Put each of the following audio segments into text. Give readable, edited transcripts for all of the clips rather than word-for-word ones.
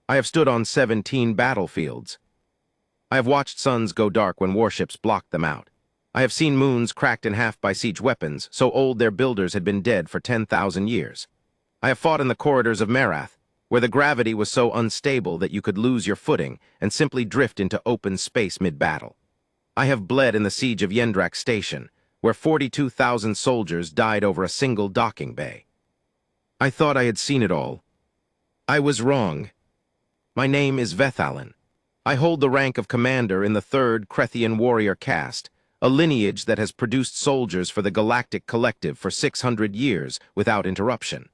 I have stood on 17 battlefields. I have watched suns go dark when warships blocked them out. I have seen moons cracked in half by siege weapons, so old their builders had been dead for 10,000 years. I have fought in the corridors of Marath, where the gravity was so unstable that you could lose your footing and simply drift into open space mid-battle. I have bled in the siege of Yendrak Station, where 42,000 soldiers died over a single docking bay. I thought I had seen it all. I was wrong. My name is Vethalin. I hold the rank of commander in the 3rd Krethian warrior caste, a lineage that has produced soldiers for the Galactic Collective for 600 years without interruption.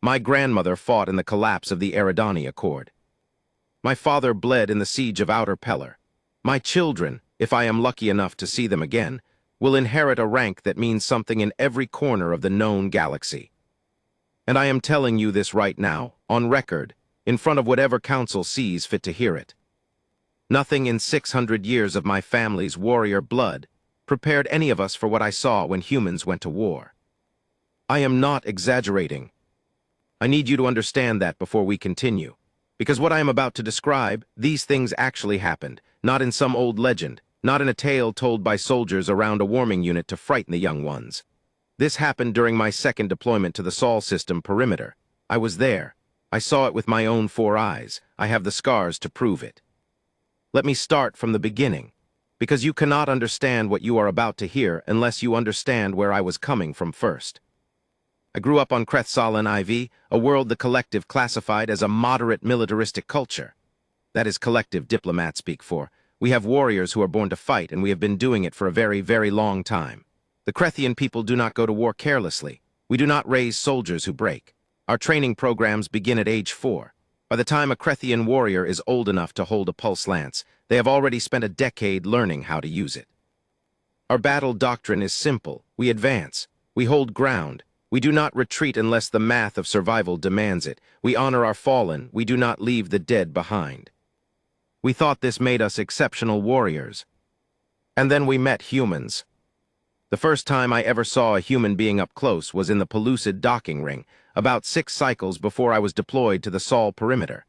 My grandmother fought in the collapse of the Eridani Accord. My father bled in the siege of Outer Pellar. My children, if I am lucky enough to see them again, will inherit a rank that means something in every corner of the known galaxy. And I am telling you this right now, on record, in front of whatever council sees fit to hear it. Nothing in 600 years of my family's warrior blood prepared any of us for what I saw when humans went to war. I am not exaggerating. I need you to understand that before we continue, because what I am about to describe, these things actually happened, not in some old legend, not in a tale told by soldiers around a warming unit to frighten the young ones. This happened during my 2nd deployment to the Sol system perimeter. I was there. I saw it with my own 4 eyes. I have the scars to prove it. Let me start from the beginning, because you cannot understand what you are about to hear unless you understand where I was coming from first. I grew up on Krethsalin IV, a world the Collective classified as a moderate militaristic culture. That is collective diplomat speak for. We have warriors who are born to fight, and we have been doing it for a very, very long time. The Krethian people do not go to war carelessly. We do not raise soldiers who break. Our training programs begin at age 4. By the time a Krethian warrior is old enough to hold a pulse lance, they have already spent a decade learning how to use it. Our battle doctrine is simple. We advance. We hold ground. We do not retreat unless the math of survival demands it. We honor our fallen. We do not leave the dead behind. We thought this made us exceptional warriors. And then we met humans. The first time I ever saw a human being up close was in the Pellucid docking ring, about 6 cycles before I was deployed to the Sol perimeter.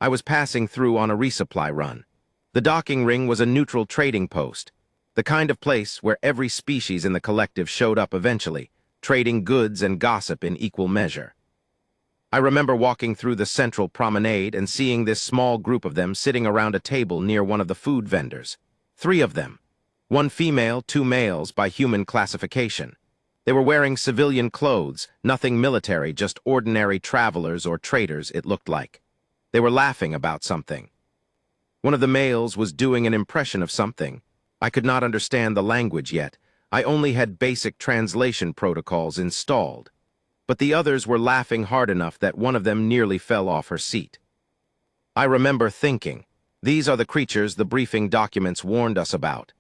I was passing through on a resupply run. The docking ring was a neutral trading post, the kind of place where every species in the collective showed up eventually, trading goods and gossip in equal measure. I remember walking through the central promenade and seeing this small group of them sitting around a table near one of the food vendors. 3 of them. 1 female, 2 males by human classification. They were wearing civilian clothes, nothing military, just ordinary travelers or traders, it looked like. They were laughing about something. One of the males was doing an impression of something. I could not understand the language yet. I only had basic translation protocols installed. But the others were laughing hard enough that one of them nearly fell off her seat. I remember thinking, these are the creatures the briefing documents warned us about.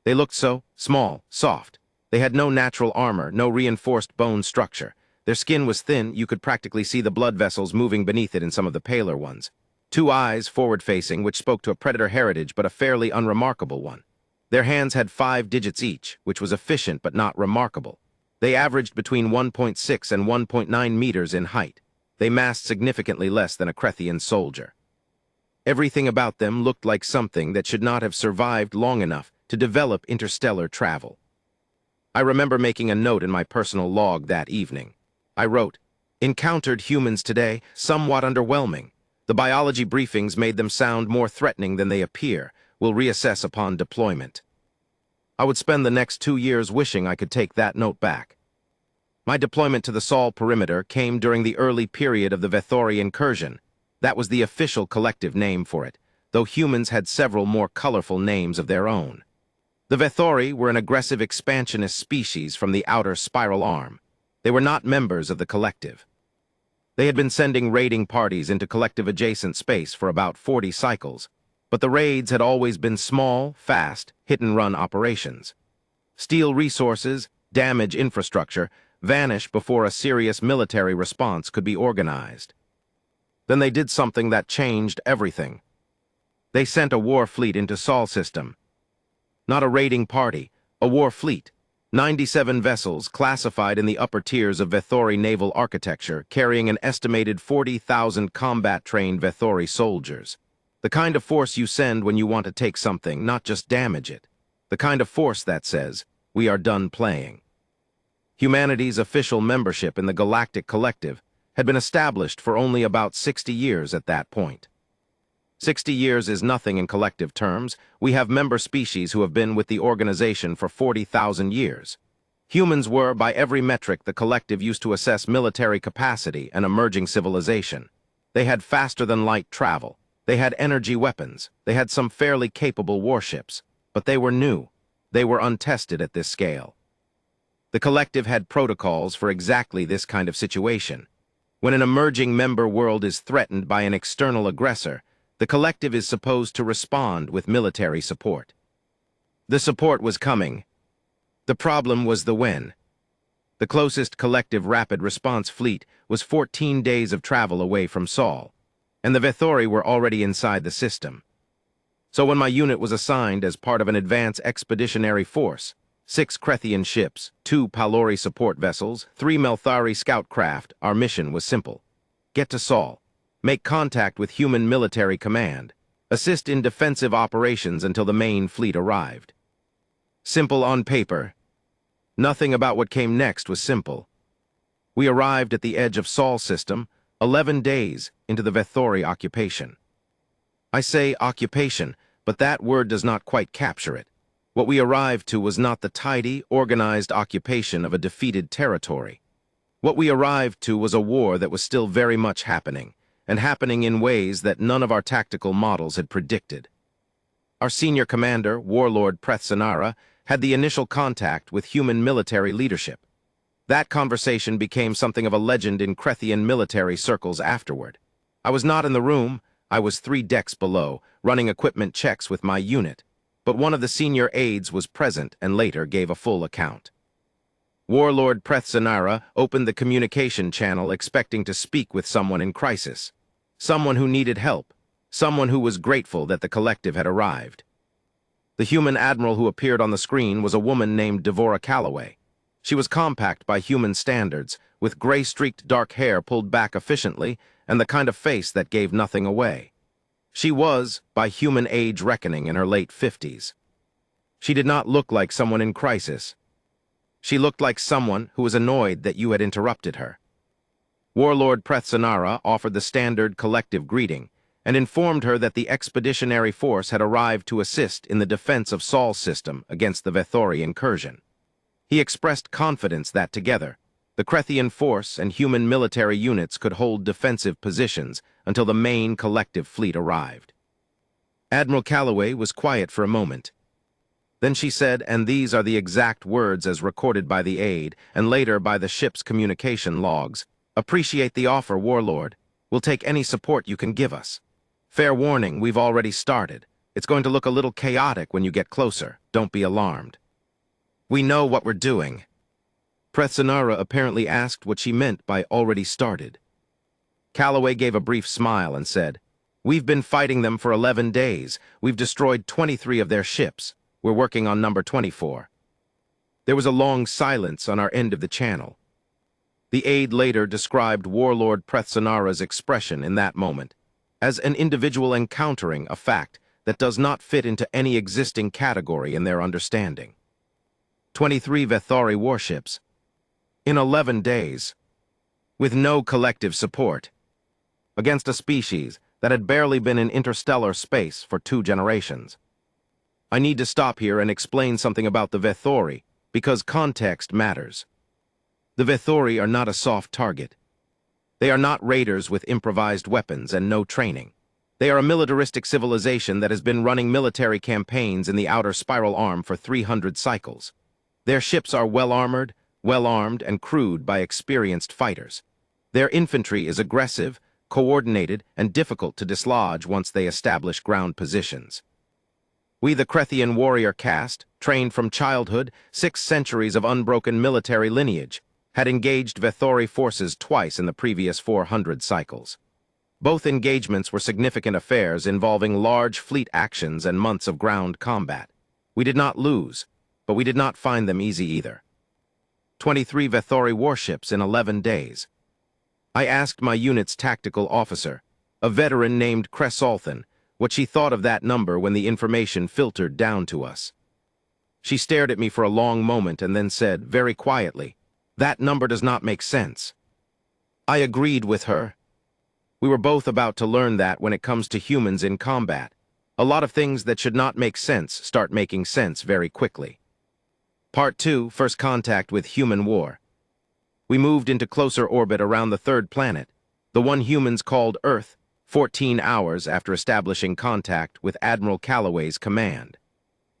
They looked so small, soft. They had no natural armor, no reinforced bone structure. Their skin was thin, you could practically see the blood vessels moving beneath it in some of the paler ones. 2 eyes forward-facing, which spoke to a predator heritage, but a fairly unremarkable one. Their hands had 5 digits each, which was efficient but not remarkable. They averaged between 1.6 and 1.9 meters in height. They massed significantly less than a Krethian soldier. Everything about them looked like something that should not have survived long enough to develop interstellar travel. I remember making a note in my personal log that evening. I wrote, "Encountered humans today, somewhat underwhelming. The biology briefings made them sound more threatening than they appear. We'll reassess upon deployment." I would spend the next 2 years wishing I could take that note back. My deployment to the Sol perimeter came during the early period of the Vethori incursion. That was the official collective name for it, though humans had several more colorful names of their own. The Vethori were an aggressive expansionist species from the outer spiral arm. They were not members of the collective. They had been sending raiding parties into collective-adjacent space for about 40 cycles, but the raids had always been small, fast, hit-and-run operations. Steal resources, damage infrastructure, vanish before a serious military response could be organized. Then they did something that changed everything. They sent a war fleet into Sol system. Not a raiding party, a war fleet. 97 vessels classified in the upper tiers of Vethori naval architecture, carrying an estimated 40,000 combat-trained Vethori soldiers. The kind of force you send when you want to take something, not just damage it. The kind of force that says, we are done playing. Humanity's official membership in the Galactic Collective had been established for only about 60 years at that point. 60 years is nothing in collective terms. We have member species who have been with the organization for 40,000 years. Humans were, by every metric the collective used to assess military capacity and emerging civilization. They had faster-than-light travel. They had energy weapons. They had some fairly capable warships. But they were new. They were untested at this scale. The collective had protocols for exactly this kind of situation. When an emerging member world is threatened by an external aggressor, the collective is supposed to respond with military support. The support was coming. The problem was the when. The closest collective rapid response fleet was 14 days of travel away from Sol, and the Vethori were already inside the system. So when my unit was assigned as part of an advance expeditionary force, 6 Krethian ships, 2 Palori support vessels, 3 Melthari scout craft, our mission was simple. Get to Sol. Make contact with human military command. Assist in defensive operations until the main fleet arrived. Simple on paper. Nothing about what came next was simple. We arrived at the edge of Sol system 11 days into the Vethori occupation. I say occupation, but that word does not quite capture it. What we arrived to was not the tidy, organized occupation of a defeated territory. What we arrived to was a war that was still very much happening, and happening in ways that none of our tactical models had predicted. Our senior commander, Warlord Prethsanara, had the initial contact with human military leadership. That conversation became something of a legend in Krethian military circles afterward. I was not in the room. I was 3 decks below, running equipment checks with my unit, but one of the senior aides was present and later gave a full account. Warlord Prethsanara opened the communication channel expecting to speak with someone in crisis. Someone who needed help, someone who was grateful that the collective had arrived. The human admiral who appeared on the screen was a woman named Devora Calloway. She was compact by human standards, with gray-streaked dark hair pulled back efficiently and the kind of face that gave nothing away. She was, by human age reckoning, in her late 50s. She did not look like someone in crisis. She looked like someone who was annoyed that you had interrupted her. Warlord Prethsanara offered the standard collective greeting and informed her that the expeditionary force had arrived to assist in the defense of Sol's system against the Vethori incursion. He expressed confidence that together, the Krethian force and human military units could hold defensive positions until the main collective fleet arrived. Admiral Calloway was quiet for a moment. Then she said, and these are the exact words as recorded by the aide and later by the ship's communication logs, "Appreciate the offer, Warlord. We'll take any support you can give us. Fair warning, we've already started. It's going to look a little chaotic when you get closer. Don't be alarmed." "We know what we're doing." Prethsanara apparently asked what she meant by already started. Calloway gave a brief smile and said, "We've been fighting them for 11 days. We've destroyed 23 of their ships. We're working on number 24. There was a long silence on our end of the channel. The aide later described Warlord Prethsanara's expression in that moment as an individual encountering a fact that does not fit into any existing category in their understanding. 23 Vethori warships. In 11 days. With no collective support. Against a species that had barely been in interstellar space for 2 generations. I need to stop here and explain something about the Vethori, because context matters. The Vethori are not a soft target. They are not raiders with improvised weapons and no training. They are a militaristic civilization that has been running military campaigns in the outer spiral arm for 300 cycles. Their ships are well-armored, well-armed, and crewed by experienced fighters. Their infantry is aggressive, coordinated, and difficult to dislodge once they establish ground positions. We, the Krethian warrior caste, trained from childhood, 6 centuries of unbroken military lineage, had engaged Vethori forces twice in the previous 400 cycles. Both engagements were significant affairs involving large fleet actions and months of ground combat. We did not lose, but we did not find them easy either. 23 Vethori warships in 11 days. I asked my unit's tactical officer, a veteran named Cresalthan, what she thought of that number when the information filtered down to us. She stared at me for a long moment and then said, very quietly, "That number does not make sense." I agreed with her. We were both about to learn that when it comes to humans in combat, a lot of things that should not make sense start making sense very quickly. Part 2, First Contact with Human War. We moved into closer orbit around the third planet, the one humans called Earth, 14 hours after establishing contact with Admiral Calloway's command.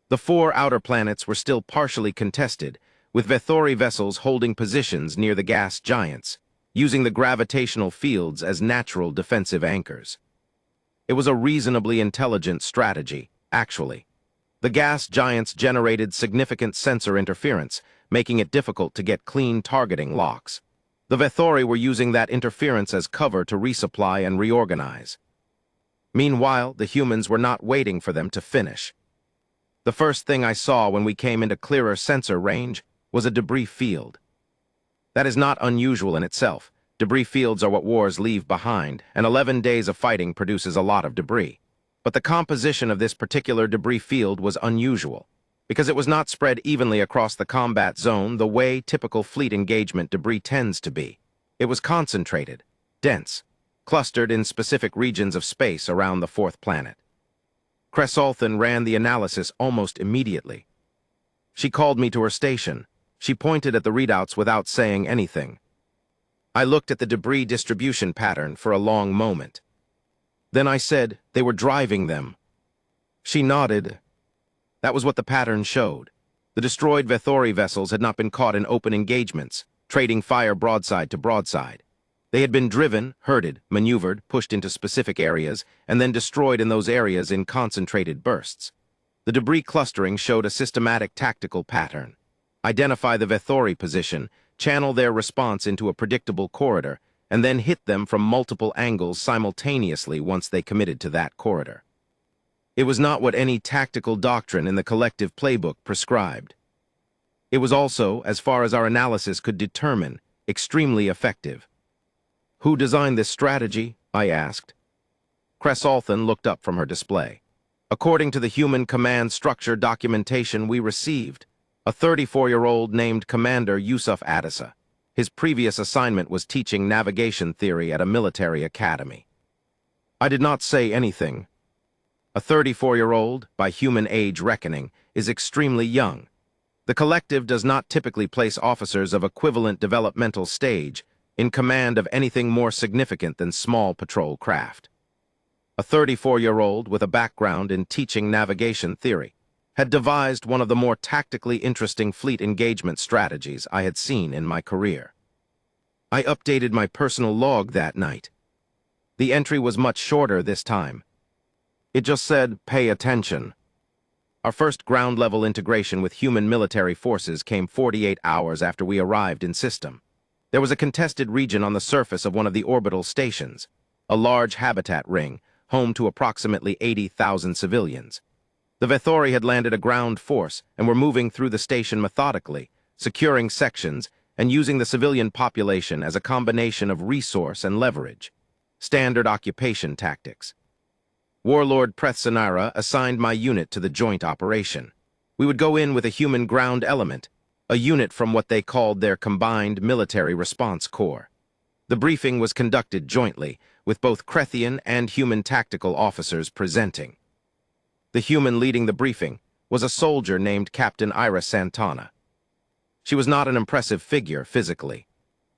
The 4 outer planets were still partially contested, with Vethori vessels holding positions near the gas giants, using the gravitational fields as natural defensive anchors. It was a reasonably intelligent strategy, actually. The gas giants generated significant sensor interference, making it difficult to get clean targeting locks. The Vethori were using that interference as cover to resupply and reorganize. Meanwhile, the humans were not waiting for them to finish. The first thing I saw when we came into clearer sensor range was a debris field. That is not unusual in itself. Debris fields are what wars leave behind, and 11 days of fighting produces a lot of debris. But the composition of this particular debris field was unusual, because it was not spread evenly across the combat zone the way typical fleet engagement debris tends to be. It was concentrated, dense, clustered in specific regions of space around the fourth planet. Cresalthan ran the analysis almost immediately. She called me to her station. She pointed at the readouts without saying anything. I looked at the debris distribution pattern for a long moment. Then I said they were driving them. She nodded. That was what the pattern showed. The destroyed Vethori vessels had not been caught in open engagements, trading fire broadside to broadside. They had been driven, herded, maneuvered, pushed into specific areas, and then destroyed in those areas in concentrated bursts. The debris clustering showed a systematic tactical pattern. Identify the Vethori position, channel their response into a predictable corridor, and then hit them from multiple angles simultaneously once they committed to that corridor. It was not what any tactical doctrine in the collective playbook prescribed. It was also, as far as our analysis could determine, extremely effective. Who designed this strategy? I asked. Cresalthan looked up from her display. According to the human command structure documentation we received, a 34-year-old named Commander Yusuf Adisa. His previous assignment was teaching navigation theory at a military academy. I did not say anything. A 34-year-old, by human age reckoning, is extremely young. The collective does not typically place officers of equivalent developmental stage in command of anything more significant than small patrol craft. A 34-year-old with a background in teaching navigation theory had devised one of the more tactically interesting fleet engagement strategies I had seen in my career. I updated my personal log that night. The entry was much shorter this time. It just said, "Pay attention." Our first ground-level integration with human military forces came 48 hours after we arrived in system. There was a contested region on the surface of one of the orbital stations, a large habitat ring, home to approximately 80,000 civilians. The Vethori had landed a ground force and were moving through the station methodically, securing sections and using the civilian population as a combination of resource and leverage. Standard occupation tactics. Warlord Prethsanira assigned my unit to the joint operation. We would go in with a human ground element, a unit from what they called their combined military response corps. The briefing was conducted jointly, with both Krethian and human tactical officers presenting. The human leading the briefing was a soldier named Captain Ira Santana. She was not an impressive figure physically.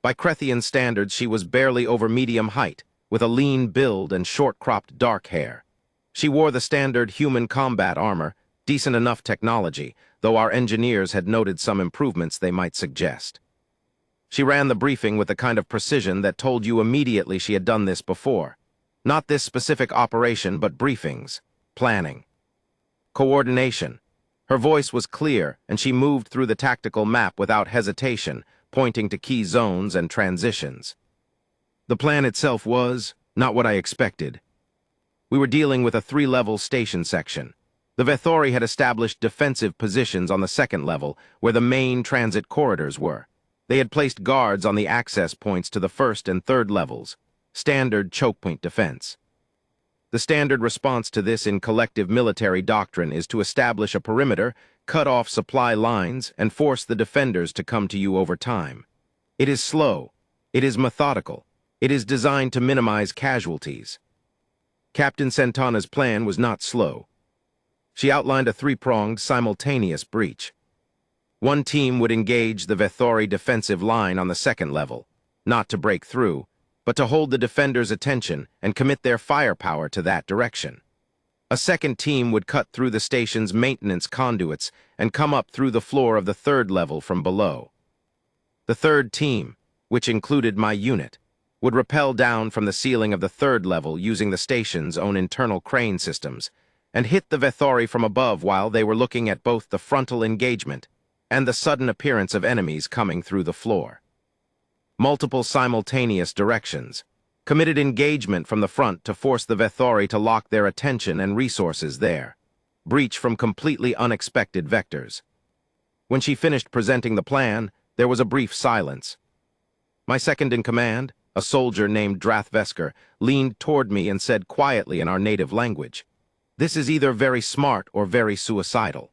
By Krethian standards, she was barely over medium height, with a lean build and short-cropped dark hair. She wore the standard human combat armor, decent enough technology, though our engineers had noted some improvements they might suggest. She ran the briefing with the kind of precision that told you immediately she had done this before. Not this specific operation, but briefings, planning, coordination. Her voice was clear, and she moved through the tactical map without hesitation, pointing to key zones and transitions. The plan itself was not what I expected. We were dealing with a 3-level station section. The Vethori had established defensive positions on the second level, where the main transit corridors were. They had placed guards on the access points to the first and third levels, standard chokepoint defense. The standard response to this in collective military doctrine is to establish a perimeter, cut off supply lines, and force the defenders to come to you over time. It is slow. It is methodical. It is designed to minimize casualties. Captain Santana's plan was not slow. She outlined a three-pronged, simultaneous breach. One team would engage the Vethori defensive line on the second level, not to break through, but to hold the defenders' attention and commit their firepower to that direction. A second team would cut through the station's maintenance conduits and come up through the floor of the third level from below. The third team, which included my unit, would rappel down from the ceiling of the third level using the station's own internal crane systems and hit the Vethori from above while they were looking at both the frontal engagement and the sudden appearance of enemies coming through the floor. Multiple simultaneous directions, committed engagement from the front to force the Vethori to lock their attention and resources there, breach from completely unexpected vectors. When she finished presenting the plan, there was a brief silence. My second-in-command, a soldier named Drathvesker, leaned toward me and said quietly in our native language, "This is either very smart or very suicidal."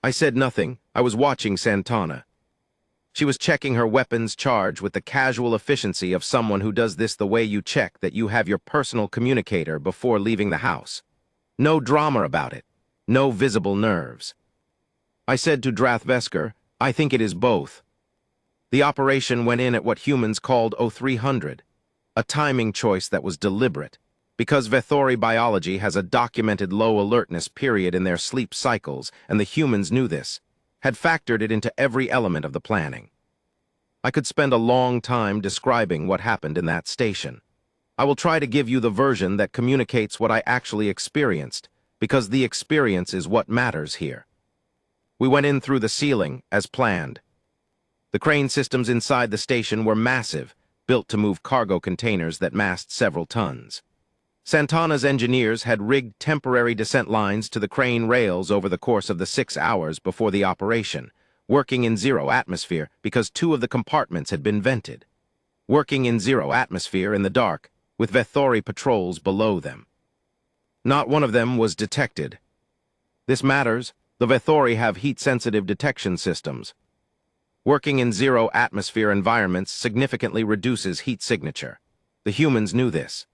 I said nothing. I was watching Santana. She was checking her weapons charge with the casual efficiency of someone who does this the way you check that you have your personal communicator before leaving the house. No drama about it. No visible nerves. I said to Drathvesker, "I think it is both." The operation went in at what humans called 0300, a timing choice that was deliberate, because Vethori biology has a documented low alertness period in their sleep cycles, and the humans knew this, had factored it into every element of the planning. I could spend a long time describing what happened in that station. I will try to give you the version that communicates what I actually experienced, because the experience is what matters here. We went in through the ceiling, as planned. The crane systems inside the station were massive, built to move cargo containers that massed several tons. Santana's engineers had rigged temporary descent lines to the crane rails over the course of the 6 hours before the operation, working in zero atmosphere because 2 of the compartments had been vented. Working in zero atmosphere in the dark, with Vethori patrols below them. Not one of them was detected. This matters. The Vethori have heat-sensitive detection systems. Working in zero atmosphere environments significantly reduces heat signature. The humans knew this.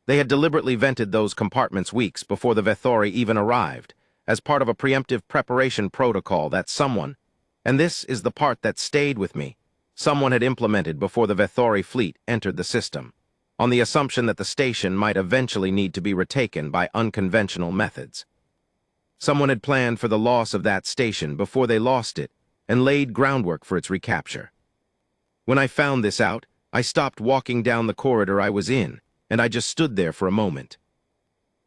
They had deliberately vented those compartments weeks before the Vethori even arrived, as part of a preemptive preparation protocol that someone, and this is the part that stayed with me, someone had implemented before the Vethori fleet entered the system, on the assumption that the station might eventually need to be retaken by unconventional methods. Someone had planned for the loss of that station before they lost it, and laid groundwork for its recapture. When I found this out, I stopped walking down the corridor I was in, and I just stood there for a moment.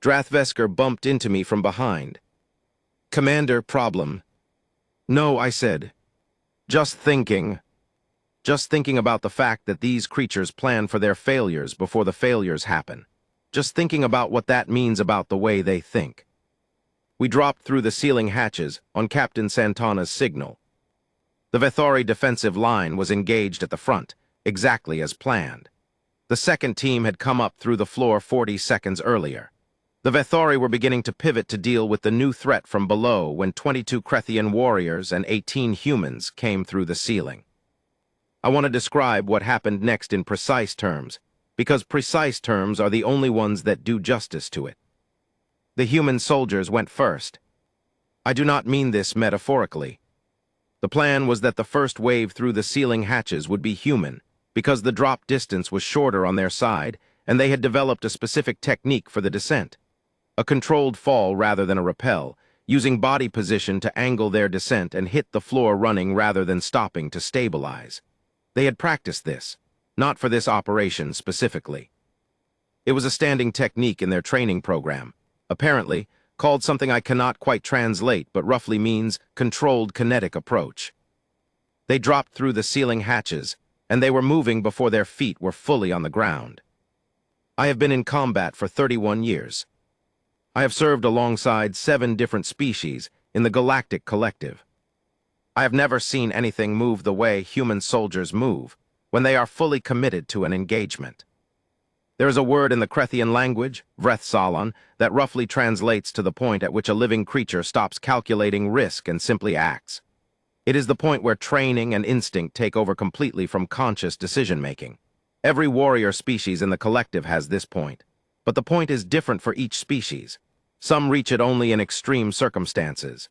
Drathvesker bumped into me from behind. "Commander, problem." "No," I said. Just thinking about the fact that these creatures plan for their failures before the failures happen. Just thinking about what that means about the way they think." We dropped through the ceiling hatches on Captain Santana's signal. The Vethori defensive line was engaged at the front, exactly as planned. The second team had come up through the floor 40 seconds earlier. The Vethori were beginning to pivot to deal with the new threat from below when 22 Krethian warriors and 18 humans came through the ceiling. I want to describe what happened next in precise terms, because precise terms are the only ones that do justice to it. The human soldiers went first. I do not mean this metaphorically. The plan was that the first wave through the ceiling hatches would be human, because the drop distance was shorter on their side, and they had developed a specific technique for the descent. A controlled fall rather than a rappel, using body position to angle their descent and hit the floor running rather than stopping to stabilize. They had practiced this, not for this operation specifically. It was a standing technique in their training program, apparently called something I cannot quite translate but roughly means controlled kinetic approach. They dropped through the ceiling hatches, and they were moving before their feet were fully on the ground. I have been in combat for 31 years. I have served alongside 7 different species in the Galactic Collective. I have never seen anything move the way human soldiers move when they are fully committed to an engagement. There is a word in the Krethian language, vrethsalon, that roughly translates to the point at which a living creature stops calculating risk and simply acts. It is the point where training and instinct take over completely from conscious decision-making. Every warrior species in the collective has this point, but the point is different for each species. Some reach it only in extreme circumstances.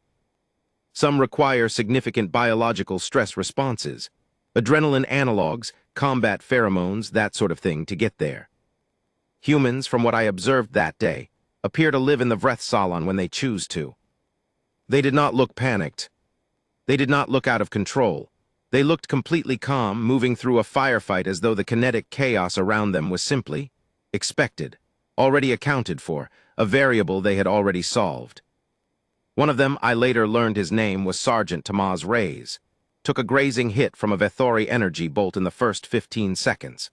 Some require significant biological stress responses, adrenaline analogs, combat pheromones, that sort of thing to get there. Humans, from what I observed that day, appear to live in the vrethsalon when they choose to. They did not look panicked. They did not look out of control. They looked completely calm, moving through a firefight as though the kinetic chaos around them was simply expected, already accounted for, a variable they had already solved. One of them, I later learned his name was Sergeant Tamaz Reyes, took a grazing hit from a Vethori energy bolt in the first 15 seconds.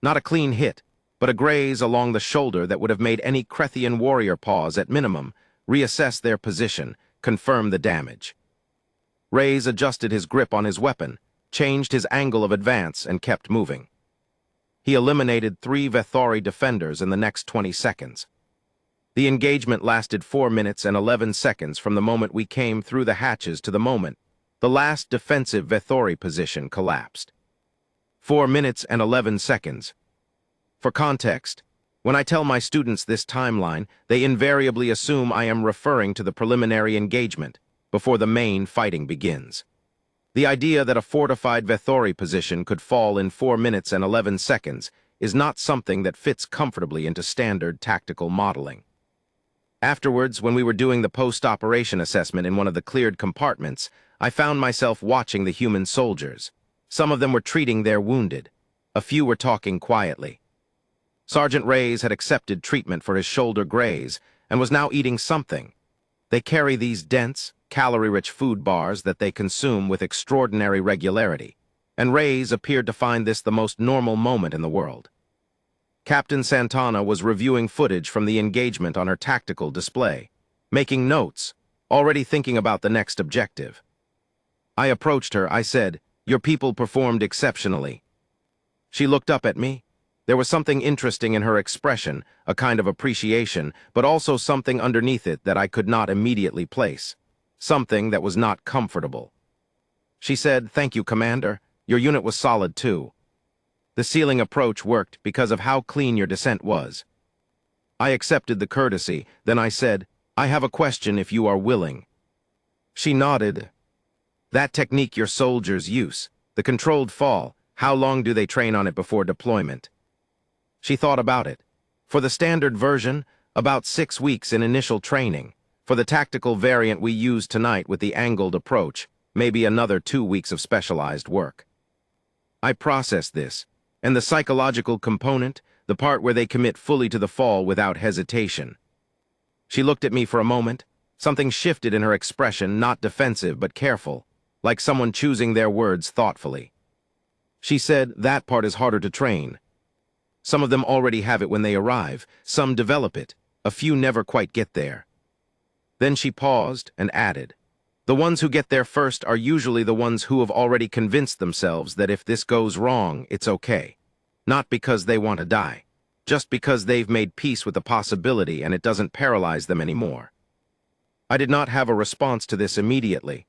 Not a clean hit, but a graze along the shoulder that would have made any Krethian warrior pause at minimum, reassess their position, confirm the damage. Reyes adjusted his grip on his weapon, changed his angle of advance, and kept moving. He eliminated 3 Vethori defenders in the next 20 seconds. The engagement lasted 4 minutes and 11 seconds from the moment we came through the hatches to the moment the last defensive Vethori position collapsed. 4 minutes and 11 seconds. For context, when I tell my students this timeline, they invariably assume I am referring to the preliminary engagement before the main fighting begins. The idea that a fortified Vethori position could fall in 4 minutes and 11 seconds is not something that fits comfortably into standard tactical modeling. Afterwards, when we were doing the post-operation assessment in one of the cleared compartments, I found myself watching the human soldiers. Some of them were treating their wounded. A few were talking quietly. Sergeant Reyes had accepted treatment for his shoulder graze and was now eating something. They carry these dense, calorie-rich food bars that they consume with extraordinary regularity, and Reyes appeared to find this the most normal moment in the world. Captain Santana was reviewing footage from the engagement on her tactical display, making notes, already thinking about the next objective. I approached her. I said, "Your people performed exceptionally." She looked up at me. There was something interesting in her expression, a kind of appreciation, but also something underneath it that I could not immediately place. Something that was not comfortable. She said, "Thank you, Commander. Your unit was solid, too. The ceiling approach worked because of how clean your descent was." I accepted the courtesy. Then I said, "I have a question if you are willing." She nodded. "That technique your soldiers use, the controlled fall, how long do they train on it before deployment?" She thought about it. For the standard version, about 6 weeks in initial training. For the tactical variant we use tonight with the angled approach, maybe another 2 weeks of specialized work. I processed this, and the psychological component, the part where they commit fully to the fall without hesitation. She looked at me for a moment. Something shifted in her expression, not defensive but careful, like someone choosing their words thoughtfully. She said, "That part is harder to train. Some of them already have it when they arrive, some develop it, a few never quite get there." Then she paused and added, "The ones who get there first are usually the ones who have already convinced themselves that if this goes wrong, it's okay. Not because they want to die, just because they've made peace with the possibility and it doesn't paralyze them anymore." I did not have a response to this immediately.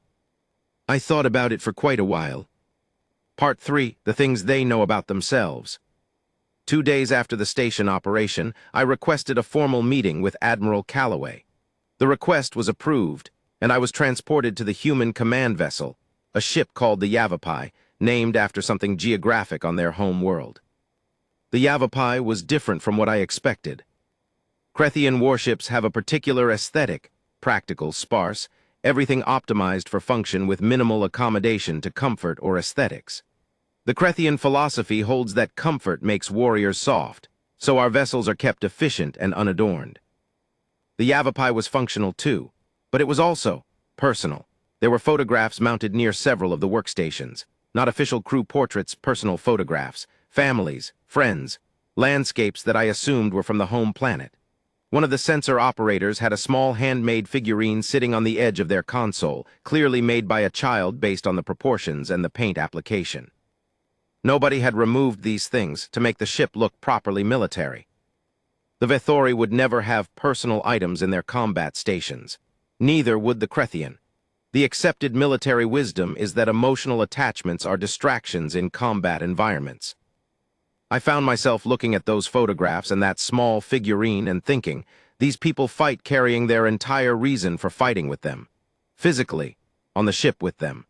I thought about it for quite a while. Part 3, the things they know about themselves. 2 days after the station operation, I requested a formal meeting with Admiral Calloway. The request was approved, and I was transported to the human command vessel, a ship called the Yavapai, named after something geographic on their home world. The Yavapai was different from what I expected. Krethian warships have a particular aesthetic, practical, sparse, everything optimized for function with minimal accommodation to comfort or aesthetics. The Krethian philosophy holds that comfort makes warriors soft, so our vessels are kept efficient and unadorned. The Yavapai was functional too, but it was also personal. There were photographs mounted near several of the workstations, not official crew portraits, personal photographs, families, friends, landscapes that I assumed were from the home planet. One of the sensor operators had a small handmade figurine sitting on the edge of their console, clearly made by a child based on the proportions and the paint application. Nobody had removed these things to make the ship look properly military. The Vethori would never have personal items in their combat stations. Neither would the Krethian. The accepted military wisdom is that emotional attachments are distractions in combat environments. I found myself looking at those photographs and that small figurine and thinking, these people fight carrying their entire reason for fighting with them. Physically, on the ship with them.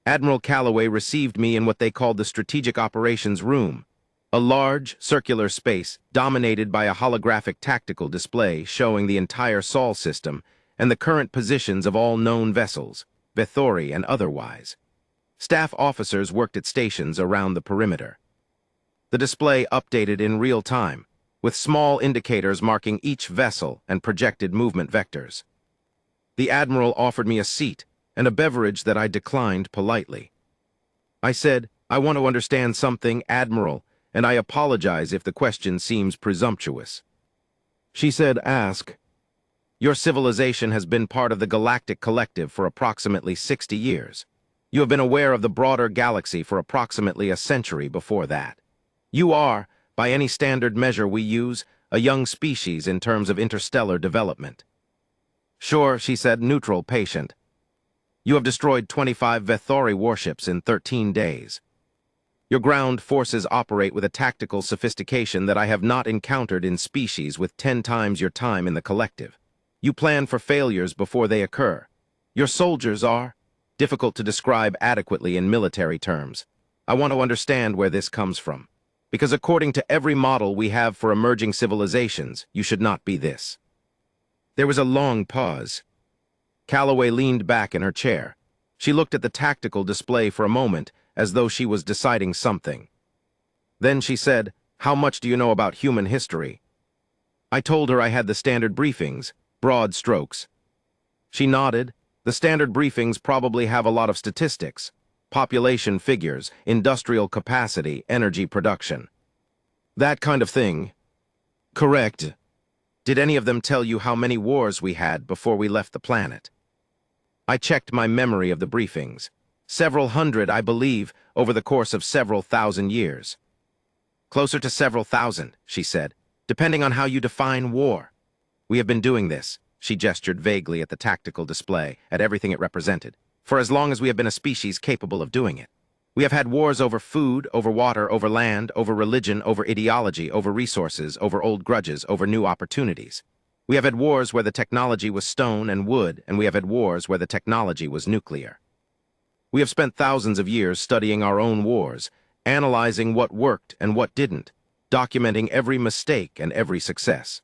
Admiral Calloway received me in what they called the Strategic Operations Room, a large, circular space dominated by a holographic tactical display showing the entire Sol system and the current positions of all known vessels, Vethori and otherwise. Staff officers worked at stations around the perimeter. The display updated in real time, with small indicators marking each vessel and projected movement vectors. The Admiral offered me a seat and a beverage that I declined politely. I said, "I want to understand something, Admiral, and I apologize if the question seems presumptuous." She said, "Ask." "Your civilization has been part of the Galactic Collective for approximately 60 years. You have been aware of the broader galaxy for approximately a century before that. You are, by any standard measure we use, a young species in terms of interstellar development." "Sure," she said, neutral, patient. "You have destroyed 25 Vethori warships in 13 days. Your ground forces operate with a tactical sophistication that I have not encountered in species with 10 times your time in the collective. You plan for failures before they occur. Your soldiers are difficult to describe adequately in military terms. I want to understand where this comes from. Because according to every model we have for emerging civilizations, you should not be this." There was a long pause. Calloway leaned back in her chair. She looked at the tactical display for a moment, as though she was deciding something. Then she said, "How much do you know about human history?" I told her I had the standard briefings, broad strokes. She nodded. The standard briefings probably have a lot of statistics. Population figures, industrial capacity, energy production. That kind of thing. Correct. Did any of them tell you how many wars we had before we left the planet? I checked my memory of the briefings. Several hundred, I believe, over the course of several thousand years. Closer to several thousand, she said, depending on how you define war. We have been doing this, she gestured vaguely at the tactical display, at everything it represented, for as long as we have been a species capable of doing it. We have had wars over food, over water, over land, over religion, over ideology, over resources, over old grudges, over new opportunities. We have had wars where the technology was stone and wood, and we have had wars where the technology was nuclear. We have spent thousands of years studying our own wars, analyzing what worked and what didn't, documenting every mistake and every success.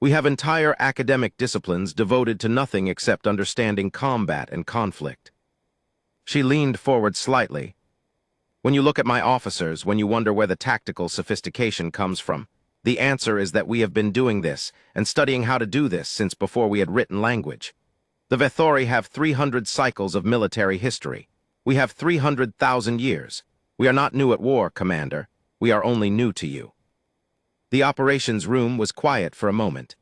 We have entire academic disciplines devoted to nothing except understanding combat and conflict. She leaned forward slightly. When you look at my officers, when you wonder where the tactical sophistication comes from, the answer is that we have been doing this and studying how to do this since before we had written language. The Vethori have 300 cycles of military history. We have 300,000 years. We are not new at war, Commander. We are only new to you. The operations room was quiet for a moment.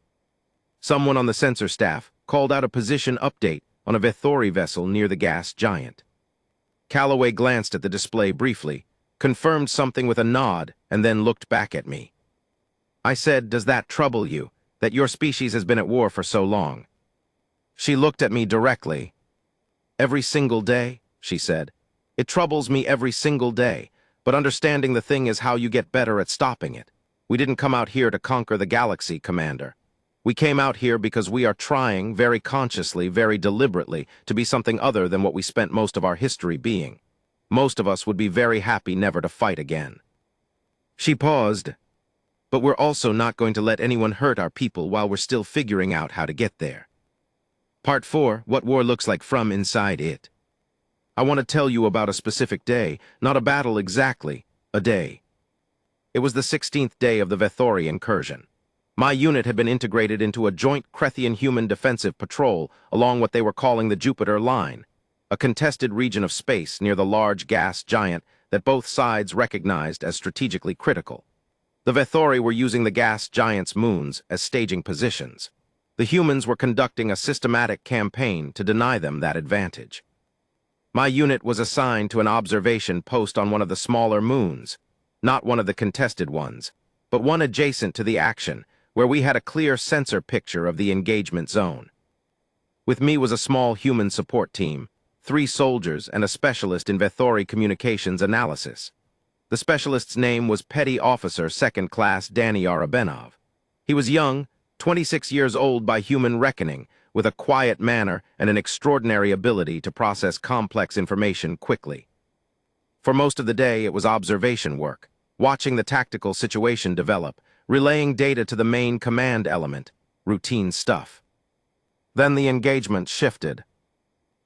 Someone on the sensor staff called out a position update on a Vethori vessel near the gas giant. Calloway glanced at the display briefly, confirmed something with a nod, and then looked back at me. I said, "Does that trouble you, that your species has been at war for so long?" She looked at me directly. "Every single day," she said. "It troubles me every single day, but understanding the thing is how you get better at stopping it. We didn't come out here to conquer the galaxy, Commander. We came out here because we are trying, very consciously, very deliberately, to be something other than what we spent most of our history being. Most of us would be very happy never to fight again." She paused. "But we're also not going to let anyone hurt our people while we're still figuring out how to get there." Part 4, what war looks like from inside it. I want to tell you about a specific day, not a battle exactly, a day. It was the 16th day of the Vethori incursion. My unit had been integrated into a joint Krethian-human defensive patrol along what they were calling the Jupiter Line, a contested region of space near the large gas giant that both sides recognized as strategically critical. The Vethori were using the gas giants' moons as staging positions. The humans were conducting a systematic campaign to deny them that advantage. My unit was assigned to an observation post on one of the smaller moons, not one of the contested ones, but one adjacent to the action, where we had a clear sensor picture of the engagement zone. With me was a small human support team, 3 soldiers and a specialist in Vethori communications analysis. The specialist's name was Petty Officer 2nd Class Daniel Abenov. He was young, 26 years old by human reckoning, with a quiet manner and an extraordinary ability to process complex information quickly. For most of the day, it was observation work, watching the tactical situation develop, relaying data to the main command element, routine stuff. Then the engagement shifted.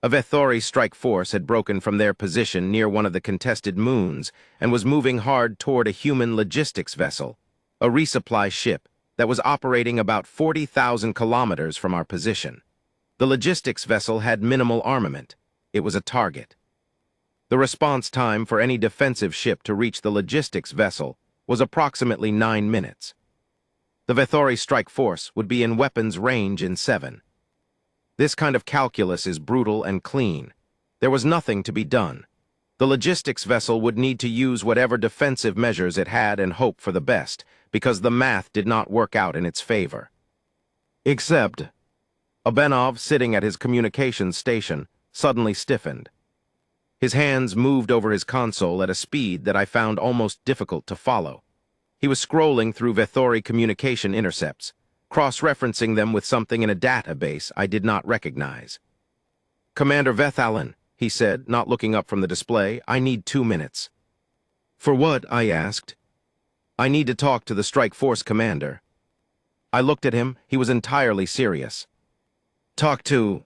A Vethori strike force had broken from their position near one of the contested moons and was moving hard toward a human logistics vessel, a resupply ship that was operating about 40,000 kilometers from our position. The logistics vessel had minimal armament. It was a target. The response time for any defensive ship to reach the logistics vessel was approximately 9 minutes. The Vethori strike force would be in weapons range in 7. This kind of calculus is brutal and clean. There was nothing to be done. The logistics vessel would need to use whatever defensive measures it had and hope for the best, because the math did not work out in its favor. Except, Abenov, sitting at his communications station, suddenly stiffened. His hands moved over his console at a speed that I found almost difficult to follow. He was scrolling through Vethori communication intercepts, cross-referencing them with something in a database I did not recognize. "Commander Vethalin," he said, not looking up from the display, "I need 2 minutes." "For what?" I asked. "I need to talk to the strike force commander." I looked at him. He was entirely serious. "Talk to..."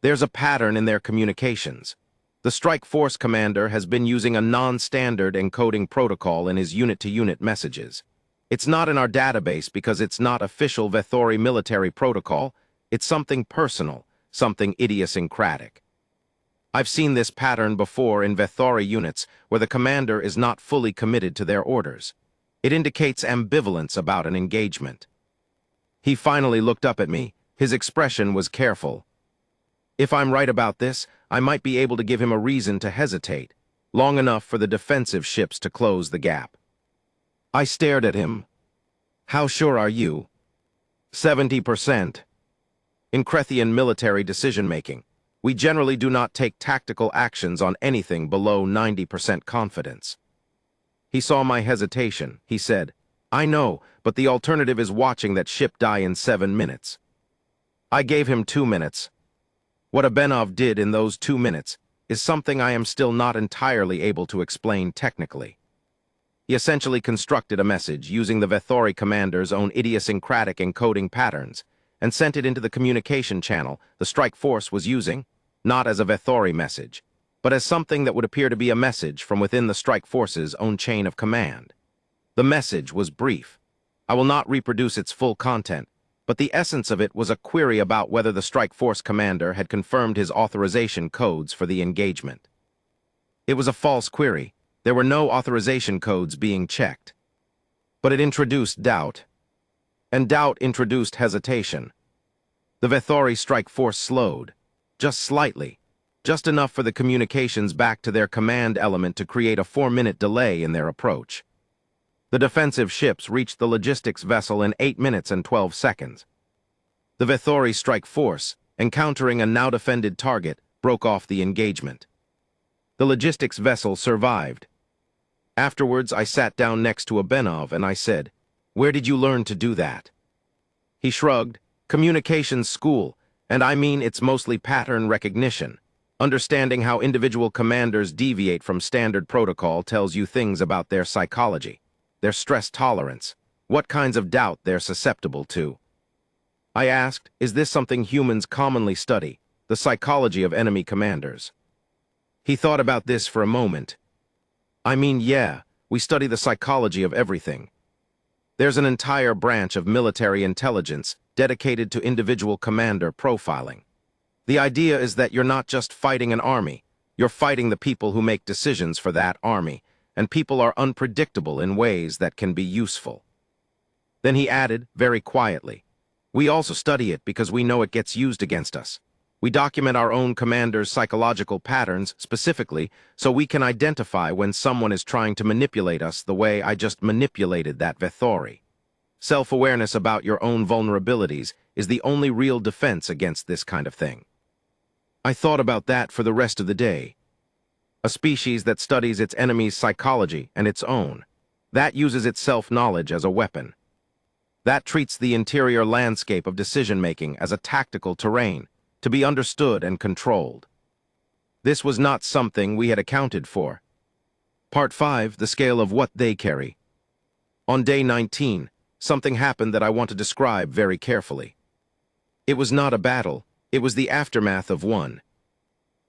"There's a pattern in their communications. The strike force commander has been using a non-standard encoding protocol in his unit-to-unit messages. It's not in our database because it's not official Vethori military protocol. It's something personal, something idiosyncratic. I've seen this pattern before in Vethori units where the commander is not fully committed to their orders. It indicates ambivalence about an engagement." He finally looked up at me. His expression was careful. If I'm right about this, I might be able to give him a reason to hesitate, long enough for the defensive ships to close the gap. I stared at him. "How sure are you?" 70%. In Krethian military decision-making, we generally do not take tactical actions on anything below 90% confidence. He saw my hesitation. He said, "I know, but the alternative is watching that ship die in 7 minutes." I gave him 2 minutes. What Abenov did in those 2 minutes is something I am still not entirely able to explain technically. He essentially constructed a message using the Vethori commander's own idiosyncratic encoding patterns and sent it into the communication channel the strike force was using, not as a Vethori message, but as something that would appear to be a message from within the strike force's own chain of command. The message was brief. I will not reproduce its full content, but the essence of it was a query about whether the strike force commander had confirmed his authorization codes for the engagement. It was a false query. There were no authorization codes being checked. But it introduced doubt. And doubt introduced hesitation. The Vethori strike force slowed, just slightly, just enough for the communications back to their command element to create a 4-minute delay in their approach. The defensive ships reached the logistics vessel in 8 minutes and 12 seconds. The Vethori strike force, encountering a now-defended target, broke off the engagement. The logistics vessel survived. Afterwards, I sat down next to Abenov and I said, "Where did you learn to do that?" He shrugged. "Communications school, and I mean it's mostly pattern recognition. Understanding how individual commanders deviate from standard protocol tells you things about their psychology, their stress tolerance, what kinds of doubt they're susceptible to." I asked, "Is this something humans commonly study, the psychology of enemy commanders?" He thought about this for a moment. "I mean, yeah, we study the psychology of everything. There's an entire branch of military intelligence dedicated to individual commander profiling. The idea is that you're not just fighting an army, you're fighting the people who make decisions for that army, and people are unpredictable in ways that can be useful. Then he added, very quietly, "We also study it because we know it gets used against us. We document our own commander's psychological patterns specifically so we can identify when someone is trying to manipulate us the way I just manipulated that Vethori. Self-awareness about your own vulnerabilities is the only real defense against this kind of thing." I thought about that for the rest of the day. A species that studies its enemy's psychology and its own. That uses its self-knowledge as a weapon. That treats the interior landscape of decision-making as a tactical terrain, to be understood and controlled. This was not something we had accounted for. Part 5, the scale of what they carry. On day 19, something happened that I want to describe very carefully. It was not a battle, it was the aftermath of one.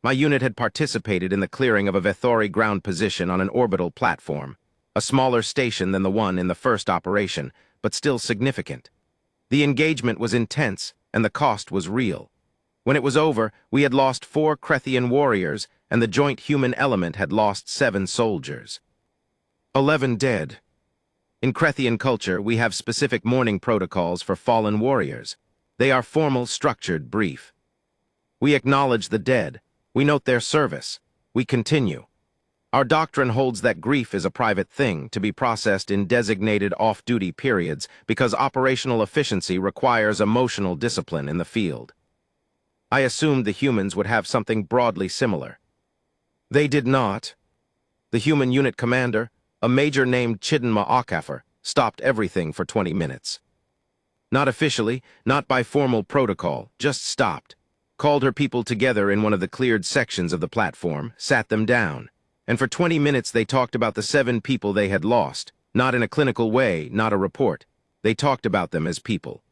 My unit had participated in the clearing of a Vethori ground position on an orbital platform, a smaller station than the one in the first operation, but still significant. The engagement was intense, and the cost was real. When it was over, we had lost 4 Krethian warriors, and the joint human element had lost 7 soldiers. 11 dead. In Krethian culture, we have specific mourning protocols for fallen warriors. They are formal, structured, brief. We acknowledge the dead. We note their service. We continue. Our doctrine holds that grief is a private thing to be processed in designated off-duty periods because operational efficiency requires emotional discipline in the field. I assumed the humans would have something broadly similar. They did not. The human unit commander, a major named Chidinma Okafor, stopped everything for 20 minutes. Not officially, not by formal protocol, just stopped. Called her people together in one of the cleared sections of the platform, sat them down, and for 20 minutes they talked about the 7 people they had lost, not in a clinical way, not a report. They talked about them as people.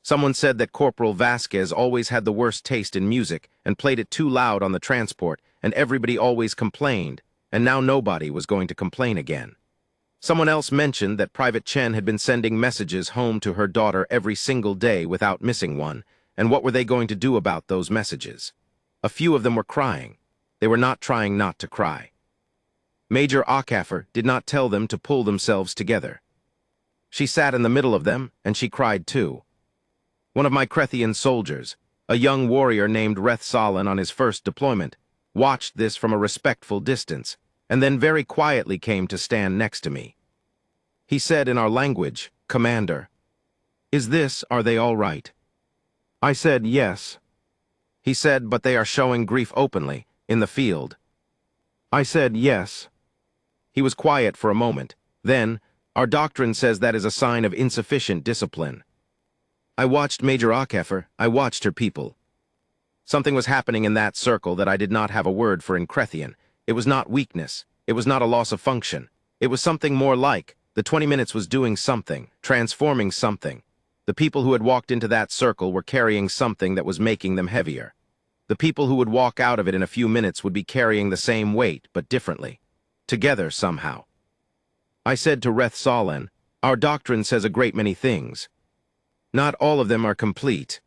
Someone said that Corporal Vasquez always had the worst taste in music and played it too loud on the transport, and everybody always complained, and now nobody was going to complain again. Someone else mentioned that Private Chen had been sending messages home to her daughter every single day without missing one, and what were they going to do about those messages? A few of them were crying. They were not trying not to cry. Major Okafor did not tell them to pull themselves together. She sat in the middle of them, and she cried too. One of my Krethian soldiers, a young warrior named Reth Salin on his first deployment, watched this from a respectful distance, and then very quietly came to stand next to me. He said in our language, "Commander, are they all right?" I said, "Yes." He said, "But they are showing grief openly, in the field." I said, "Yes." He was quiet for a moment. Then, "Our doctrine says that is a sign of insufficient discipline." I watched Major Okafor, I watched her people. Something was happening in that circle that I did not have a word for in Krethian. It was not weakness. It was not a loss of function. It was something more like, the 20 minutes was doing something, transforming something. The people who had walked into that circle were carrying something that was making them heavier. The people who would walk out of it in a few minutes would be carrying the same weight, but differently. Together, somehow. I said to Reth Salin, "Our doctrine says a great many things. Not all of them are complete."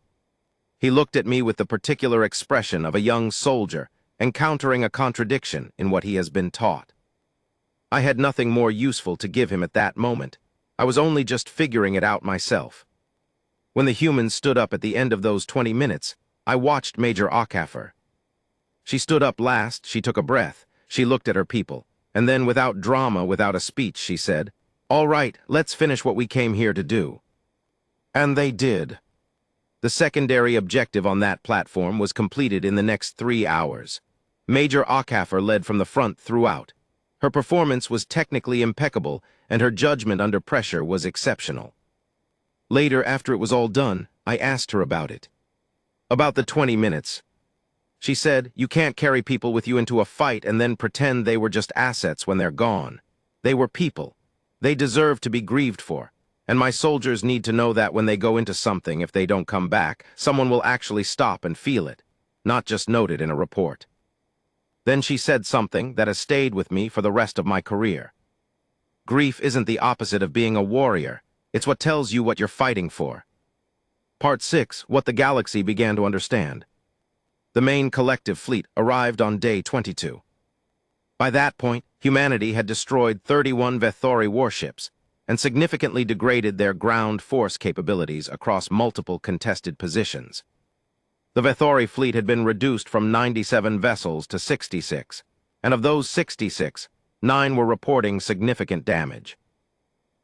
He looked at me with the particular expression of a young soldier encountering a contradiction in what he has been taught. I had nothing more useful to give him at that moment. I was only just figuring it out myself. When the humans stood up at the end of those 20 minutes, I watched Major Okafor. She stood up last, she took a breath, she looked at her people, and then without drama, without a speech, she said, "All right, let's finish what we came here to do." And they did. The secondary objective on that platform was completed in the next 3 hours. Major Okafor led from the front throughout. Her performance was technically impeccable, and her judgment under pressure was exceptional. Later, after it was all done, I asked her about it. About the 20 minutes. She said, "You can't carry people with you into a fight and then pretend they were just assets when they're gone. They were people. They deserve to be grieved for. And my soldiers need to know that when they go into something, if they don't come back, someone will actually stop and feel it, not just note it in a report." Then she said something that has stayed with me for the rest of my career. Grief isn't the opposite of being a warrior. It's what tells you what you're fighting for. Part 6, what the galaxy began to understand. The main collective fleet arrived on day 22. By that point, humanity had destroyed 31 Vethori warships and significantly degraded their ground force capabilities across multiple contested positions. The Vethori fleet had been reduced from 97 vessels to 66, and of those 66, 9 were reporting significant damage.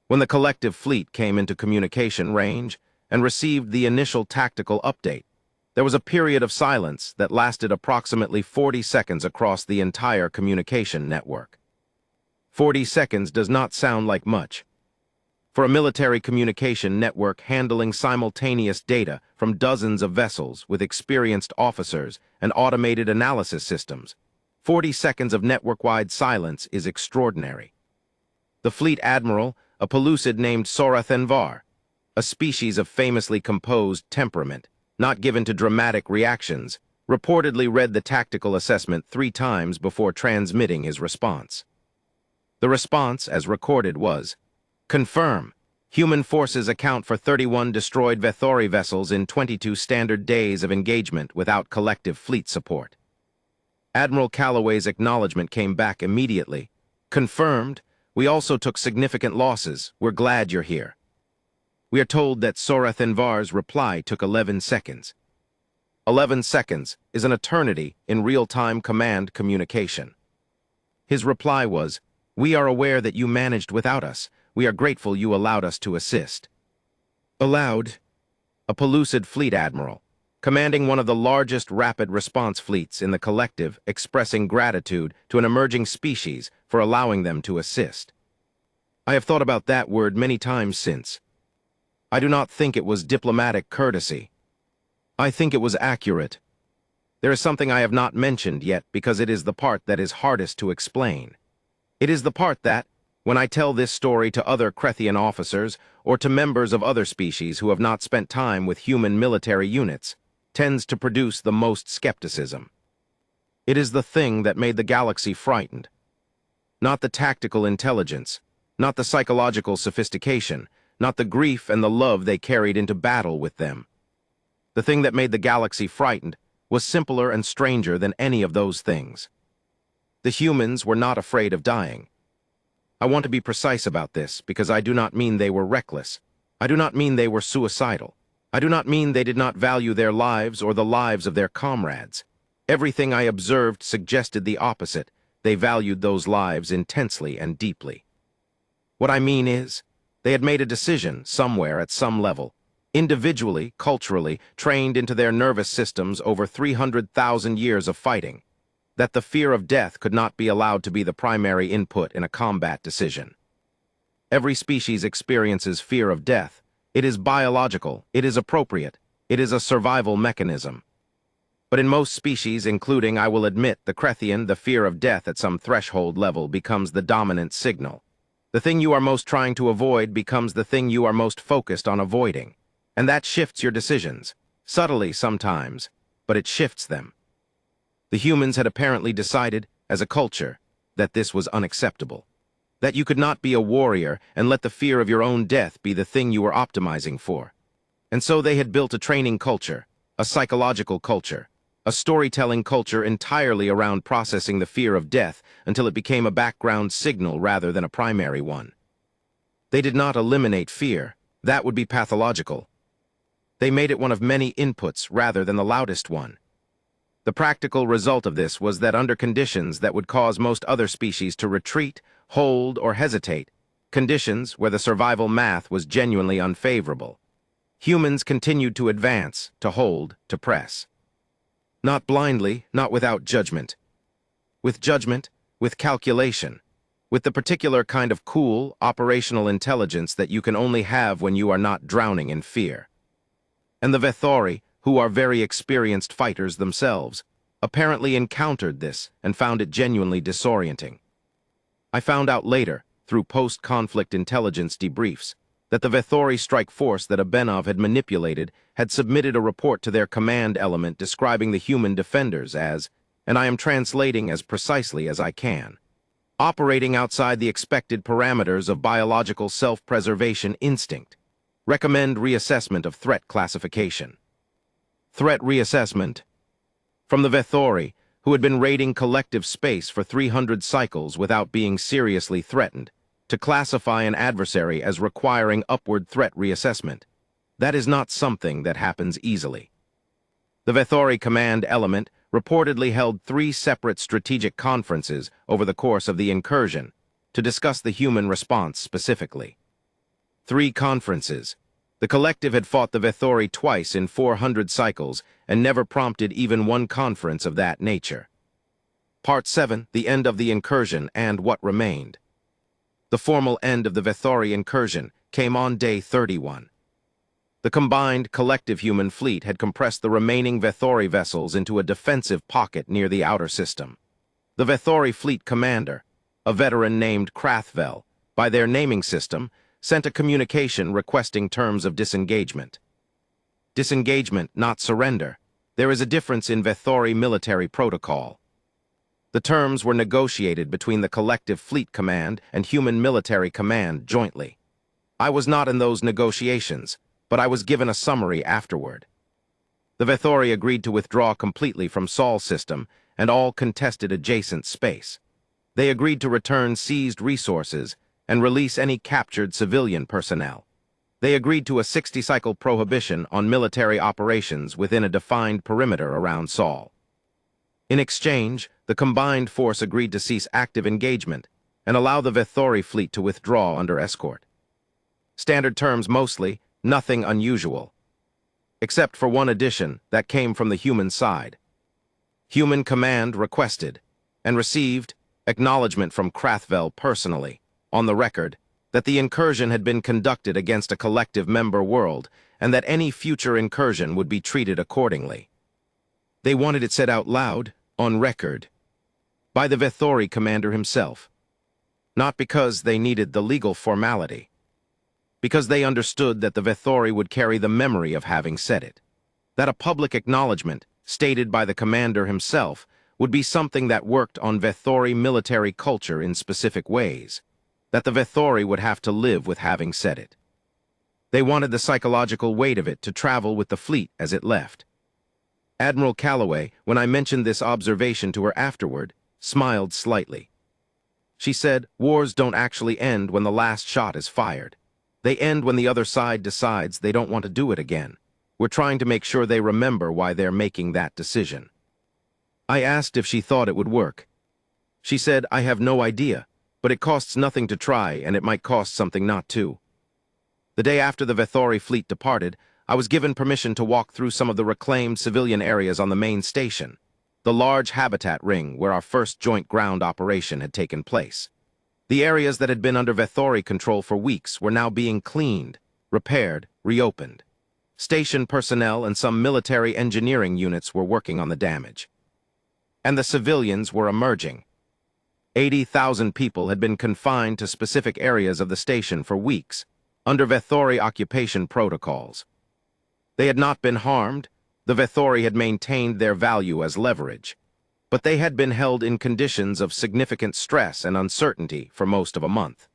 When the collective fleet came into communication range and received the initial tactical update, there was a period of silence that lasted approximately 40 seconds across the entire communication network. 40 seconds does not sound like much. For a military communication network handling simultaneous data from dozens of vessels with experienced officers and automated analysis systems, 40 seconds of network-wide silence is extraordinary. The fleet admiral, a Pellucid named Sorathenvar, a species of famously composed temperament, not given to dramatic reactions, reportedly read the tactical assessment 3 times before transmitting his response. The response, as recorded, was, "Confirm. Human forces account for 31 destroyed Vethori vessels in 22 standard days of engagement without collective fleet support." Admiral Calloway's acknowledgement came back immediately. "Confirmed. We also took significant losses. We're glad you're here." We are told that Sorathenvar's reply took 11 seconds. 11 seconds is an eternity in real-time command communication. His reply was, "We are aware that you managed without us. We are grateful you allowed us to assist." Allowed? A Pellucid fleet admiral, commanding one of the largest rapid response fleets in the collective, expressing gratitude to an emerging species for allowing them to assist. I have thought about that word many times since. I do not think it was diplomatic courtesy. I think it was accurate. There is something I have not mentioned yet because it is the part that is hardest to explain. It is the part that, when I tell this story to other Krethian officers or to members of other species who have not spent time with human military units, tends to produce the most skepticism. It is the thing that made the galaxy frightened. Not the tactical intelligence, not the psychological sophistication, not the grief and the love they carried into battle with them. The thing that made the galaxy frightened was simpler and stranger than any of those things. The humans were not afraid of dying. I want to be precise about this because I do not mean they were reckless. I do not mean they were suicidal. I do not mean they did not value their lives or the lives of their comrades. Everything I observed suggested the opposite. They valued those lives intensely and deeply. What I mean is, they had made a decision somewhere at some level, individually, culturally, trained into their nervous systems over 300,000 years of fighting, that the fear of death could not be allowed to be the primary input in a combat decision. Every species experiences fear of death. It is biological, it is appropriate, it is a survival mechanism. But in most species, including, I will admit, the Krethian, the fear of death at some threshold level becomes the dominant signal. The thing you are most trying to avoid becomes the thing you are most focused on avoiding. And that shifts your decisions, subtly sometimes, but it shifts them. The humans had apparently decided, as a culture, that this was unacceptable. That you could not be a warrior and let the fear of your own death be the thing you were optimizing for. And so they had built a training culture, a psychological culture, a storytelling culture entirely around processing the fear of death until it became a background signal rather than a primary one. They did not eliminate fear. That would be pathological. They made it one of many inputs rather than the loudest one. The practical result of this was that under conditions that would cause most other species to retreat, hold, or hesitate, conditions where the survival math was genuinely unfavorable, humans continued to advance, to hold, to press. Not blindly, not without judgment. With judgment, with calculation, with the particular kind of cool, operational intelligence that you can only have when you are not drowning in fear. And the Vethori, who are very experienced fighters themselves, apparently encountered this and found it genuinely disorienting. I found out later, through post-conflict intelligence debriefs, that the Vethori strike force that Abenov had manipulated had submitted a report to their command element describing the human defenders as, and I am translating as precisely as I can, operating outside the expected parameters of biological self-preservation instinct. Recommend reassessment of threat classification. Threat reassessment. From the Vethori, who had been raiding collective space for 300 cycles without being seriously threatened, to classify an adversary as requiring upward threat reassessment. That is not something that happens easily. The Vethori command element reportedly held 3 separate strategic conferences over the course of the incursion to discuss the human response specifically. 3 conferences. The collective had fought the Vethori twice in 400 cycles and never prompted even one conference of that nature. Part 7, the end of the incursion and what remained. The formal end of the Vethori incursion came on day 31. The combined collective human fleet had compressed the remaining Vethori vessels into a defensive pocket near the outer system. The Vethori fleet commander, a veteran named Krathvel, by their naming system, sent a communication requesting terms of disengagement. Disengagement, not surrender. There is a difference in Vethori military protocol. The terms were negotiated between the collective fleet command and human military command jointly. I was not in those negotiations, but I was given a summary afterward. The Vethori agreed to withdraw completely from Sol's system and all contested adjacent space. They agreed to return seized resources and release any captured civilian personnel. They agreed to a 60-cycle prohibition on military operations within a defined perimeter around Sol. In exchange, the combined force agreed to cease active engagement and allow the Vethori fleet to withdraw under escort. Standard terms mostly, nothing unusual. Except for one addition that came from the human side. Human command requested and received acknowledgement from Krathvel personally, on the record, that the incursion had been conducted against a collective member world and that any future incursion would be treated accordingly. They wanted it said out loud, on record, by the Vethori commander himself. Not because they needed the legal formality, because they understood that the Vethori would carry the memory of having said it, that a public acknowledgement, stated by the commander himself, would be something that worked on Vethori military culture in specific ways, that the Vethori would have to live with having said it. They wanted the psychological weight of it to travel with the fleet as it left. Admiral Calloway, when I mentioned this observation to her afterward, smiled slightly. She said, "Wars don't actually end when the last shot is fired. They end when the other side decides they don't want to do it again. We're trying to make sure they remember why they're making that decision." I asked if she thought it would work. She said, "I have no idea, but it costs nothing to try and it might cost something not to." The day after the Vethori fleet departed, I was given permission to walk through some of the reclaimed civilian areas on the main station, the large habitat ring where our first joint ground operation had taken place. The areas that had been under Vethori control for weeks were now being cleaned, repaired, reopened. Station personnel and some military engineering units were working on the damage. And the civilians were emerging. 80,000 people had been confined to specific areas of the station for weeks, under Vethori occupation protocols. They had not been harmed, the Vethori had maintained their value as leverage, but they had been held in conditions of significant stress and uncertainty for most of a month.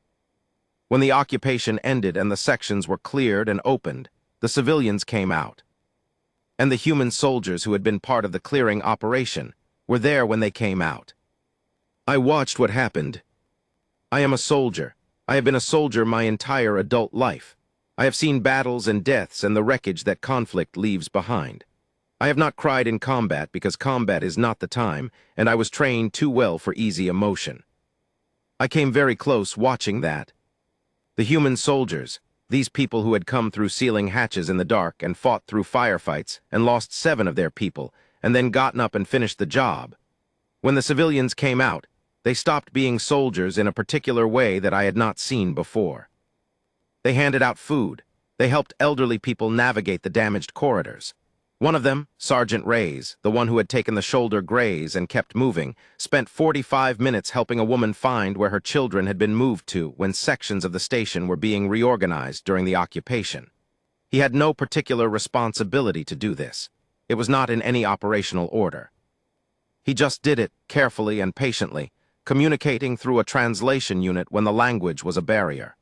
When the occupation ended and the sections were cleared and opened, the civilians came out. And the human soldiers who had been part of the clearing operation were there when they came out. I watched what happened. I am a soldier. I have been a soldier my entire adult life. I have seen battles and deaths and the wreckage that conflict leaves behind. I have not cried in combat because combat is not the time, and I was trained too well for easy emotion. I came very close watching that. The human soldiers, these people who had come through sealing hatches in the dark and fought through firefights and lost 7 of their people, and then gotten up and finished the job. When the civilians came out, they stopped being soldiers in a particular way that I had not seen before. They handed out food. They helped elderly people navigate the damaged corridors. One of them, Sergeant Reyes, the one who had taken the shoulder graze and kept moving, spent 45 minutes helping a woman find where her children had been moved to when sections of the station were being reorganized during the occupation. He had no particular responsibility to do this. It was not in any operational order. He just did it carefully and patiently, communicating through a translation unit when the language was a barrier.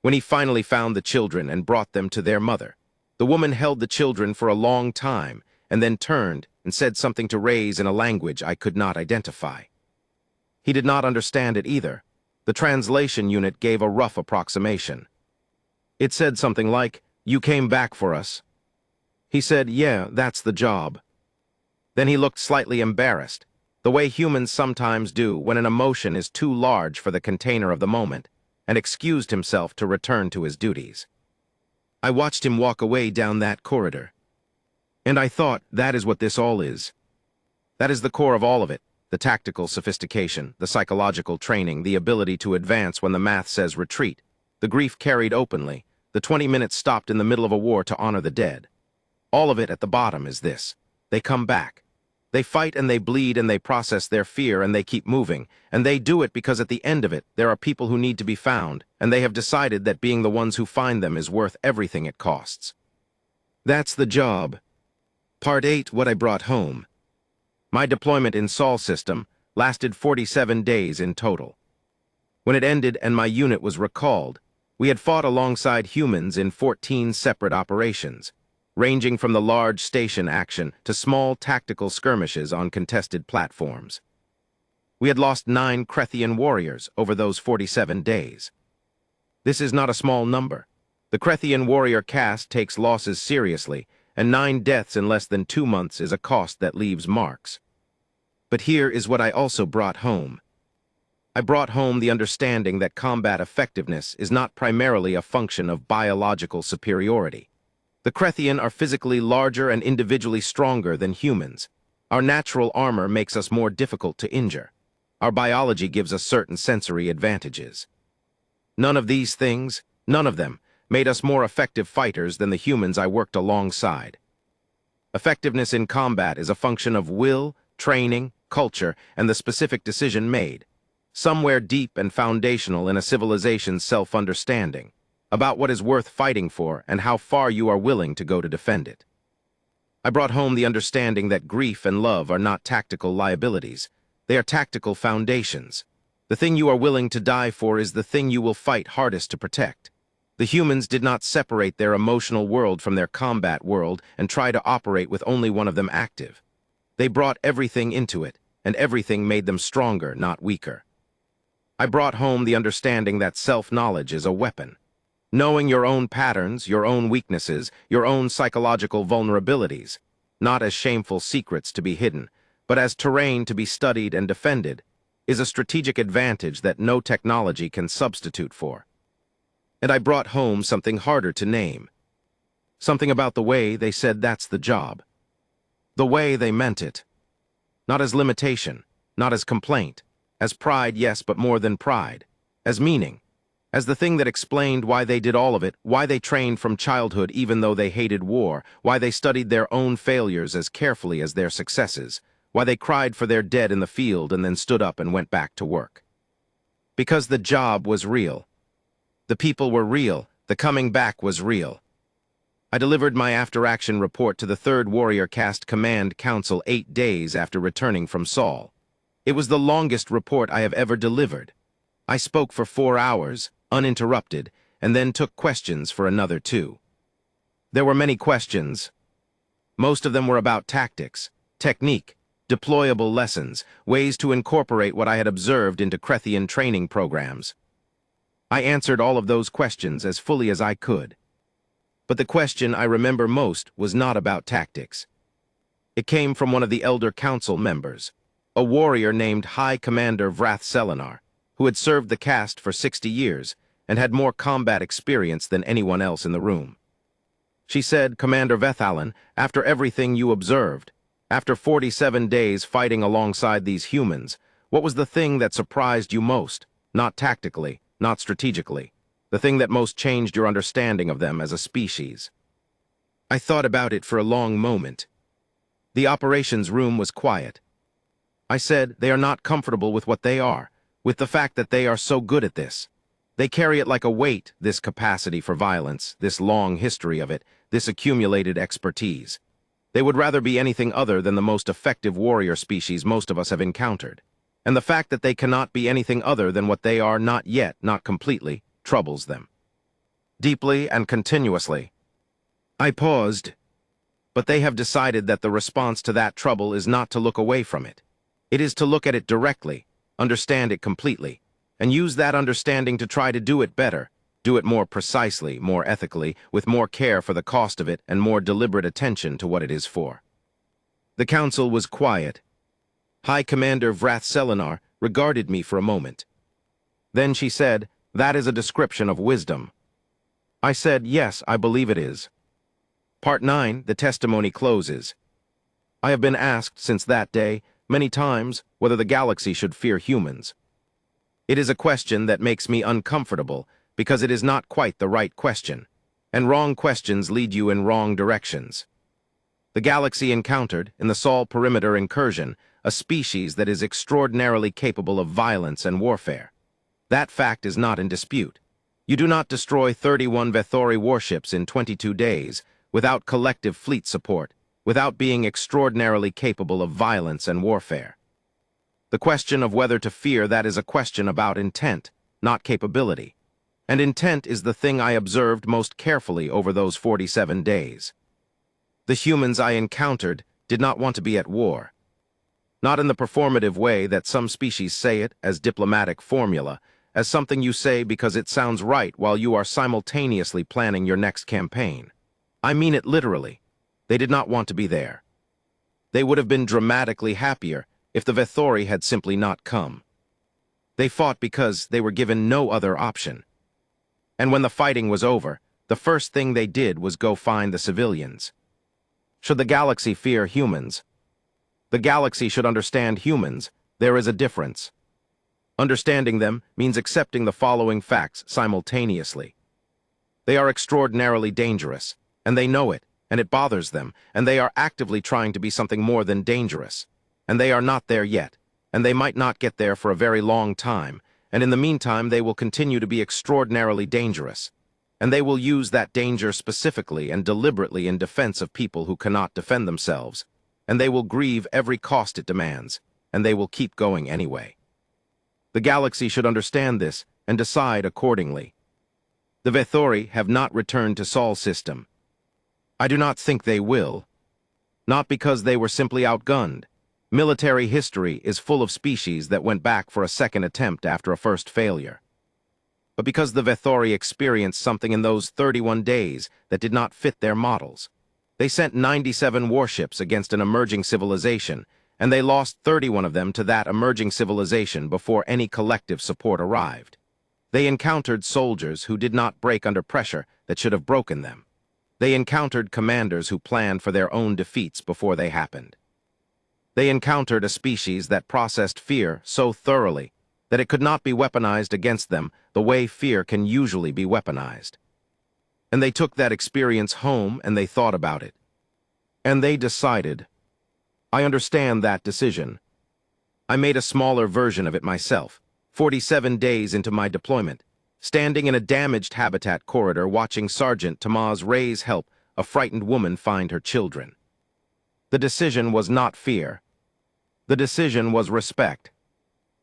When he finally found the children and brought them to their mother, the woman held the children for a long time and then turned and said something to Reyes in a language I could not identify. He did not understand it either. The translation unit gave a rough approximation. It said something like, "You came back for us." He said, "Yeah, that's the job." Then he looked slightly embarrassed, the way humans sometimes do when an emotion is too large for the container of the moment, and excused himself to return to his duties. I watched him walk away down that corridor. And I thought, that is what this all is. That is the core of all of it, the tactical sophistication, the psychological training, the ability to advance when the math says retreat, the grief carried openly, the 20 minutes stopped in the middle of a war to honor the dead. All of it at the bottom is this. They come back. They fight and they bleed and they process their fear and they keep moving, and they do it because at the end of it, there are people who need to be found, and they have decided that being the ones who find them is worth everything it costs. That's the job. Part 8, what I brought home. My deployment in Sol system lasted 47 days in total. When it ended and my unit was recalled, we had fought alongside humans in 14 separate operations, ranging from the large station action to small tactical skirmishes on contested platforms. We had lost 9 Krethian warriors over those 47 days. This is not a small number. The Krethian warrior caste takes losses seriously, and 9 deaths in less than 2 months is a cost that leaves marks. But here is what I also brought home. I brought home the understanding that combat effectiveness is not primarily a function of biological superiority. The Krethian are physically larger and individually stronger than humans. Our natural armor makes us more difficult to injure. Our biology gives us certain sensory advantages. None of these things, none of them, made us more effective fighters than the humans I worked alongside. Effectiveness in combat is a function of will, training, culture, and the specific decision made, somewhere deep and foundational in a civilization's self-understanding, about what is worth fighting for and how far you are willing to go to defend it. I brought home the understanding that grief and love are not tactical liabilities. They are tactical foundations. The thing you are willing to die for is the thing you will fight hardest to protect. The humans did not separate their emotional world from their combat world and try to operate with only one of them active. They brought everything into it, and everything made them stronger, not weaker. I brought home the understanding that self-knowledge is a weapon. Knowing your own patterns, your own weaknesses, your own psychological vulnerabilities, not as shameful secrets to be hidden, but as terrain to be studied and defended, is a strategic advantage that no technology can substitute for. And I brought home something harder to name. Something about the way they said that's the job. The way they meant it. Not as limitation, not as complaint, as pride, yes, but more than pride, as meaning, as the thing that explained why they did all of it, why they trained from childhood even though they hated war, why they studied their own failures as carefully as their successes, why they cried for their dead in the field and then stood up and went back to work. Because the job was real. The people were real. The coming back was real. I delivered my after-action report to the 3rd Warrior Caste Command Council 8 days after returning from Sol. It was the longest report I have ever delivered. I spoke for 4 hours, uninterrupted, and then took questions for another 2. There were many questions. Most of them were about tactics, technique, deployable lessons, ways to incorporate what I had observed into Krethian training programs. I answered all of those questions as fully as I could. But the question I remember most was not about tactics. It came from one of the Elder Council members, a warrior named High Commander Vrath Selenar, who had served the caste for 60 years and had more combat experience than anyone else in the room. She said, "Commander Vethalan, after everything you observed, after 47 days fighting alongside these humans, what was the thing that surprised you most, not tactically, not strategically, the thing that most changed your understanding of them as a species?" I thought about it for a long moment. The operations room was quiet. I said, they are not comfortable with what they are, with the fact that they are so good at this. They carry it like a weight, this capacity for violence, this long history of it, this accumulated expertise. They would rather be anything other than the most effective warrior species most of us have encountered. And the fact that they cannot be anything other than what they are not yet, not completely, troubles them. Deeply and continuously. I paused. But they have decided that the response to that trouble is not to look away from it. It is to look at it directly, understand it completely, and use that understanding to try to do it better, do it more precisely, more ethically, with more care for the cost of it and more deliberate attention to what it is for. The council was quiet. High Commander Vrath Selinar regarded me for a moment. Then she said, "That is a description of wisdom." I said, "Yes, I believe it is." Part 9, the testimony closes. I have been asked since that day, many times, whether the galaxy should fear humans. It is a question that makes me uncomfortable because it is not quite the right question, and wrong questions lead you in wrong directions. The galaxy encountered, in the Sol Perimeter incursion, a species that is extraordinarily capable of violence and warfare. That fact is not in dispute. You do not destroy 31 Vethori warships in 22 days without collective fleet support, without being extraordinarily capable of violence and warfare. The question of whether to fear that is a question about intent, not capability. And intent is the thing I observed most carefully over those 47 days. The humans I encountered did not want to be at war. Not in the performative way that some species say it, as diplomatic formula, as something you say because it sounds right while you are simultaneously planning your next campaign. I mean it literally. They did not want to be there. They would have been dramatically happier if the Vethori had simply not come. They fought because they were given no other option. And when the fighting was over, the first thing they did was go find the civilians. Should the galaxy fear humans? The galaxy should understand humans. There is a difference. Understanding them means accepting the following facts simultaneously. They are extraordinarily dangerous, and they know it, and it bothers them, and they are actively trying to be something more than dangerous. And they are not there yet, and they might not get there for a very long time, and in the meantime they will continue to be extraordinarily dangerous. And they will use that danger specifically and deliberately in defense of people who cannot defend themselves, and they will grieve every cost it demands, and they will keep going anyway. The galaxy should understand this and decide accordingly. The Vethori have not returned to Sol system. I do not think they will. Not because they were simply outgunned. Military history is full of species that went back for a second attempt after a first failure. But because the Vethori experienced something in those 31 days that did not fit their models. They sent 97 warships against an emerging civilization, and they lost 31 of them to that emerging civilization before any collective support arrived. They encountered soldiers who did not break under pressure that should have broken them. They encountered commanders who planned for their own defeats before they happened. They encountered a species that processed fear so thoroughly that it could not be weaponized against them the way fear can usually be weaponized. And they took that experience home and they thought about it. And they decided. I understand that decision. I made a smaller version of it myself, 47 days into my deployment, standing in a damaged habitat corridor watching Sergeant Tamaz Ray's help a frightened woman find her children. The decision was not fear. The decision was respect.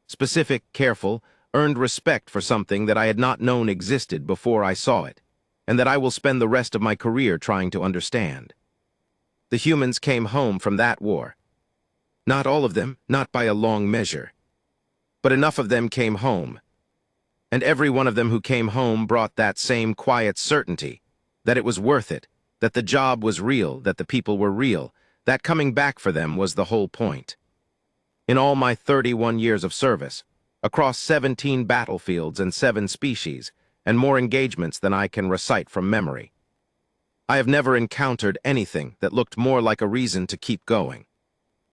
Specific, careful, earned respect for something that I had not known existed before I saw it, and that I will spend the rest of my career trying to understand. The humans came home from that war. Not all of them, not by a long measure. But enough of them came home. And every one of them who came home brought that same quiet certainty, that it was worth it, that the job was real, that the people were real, that coming back for them was the whole point. In all my 31 years of service, across 17 battlefields and 7 species, and more engagements than I can recite from memory, I have never encountered anything that looked more like a reason to keep going.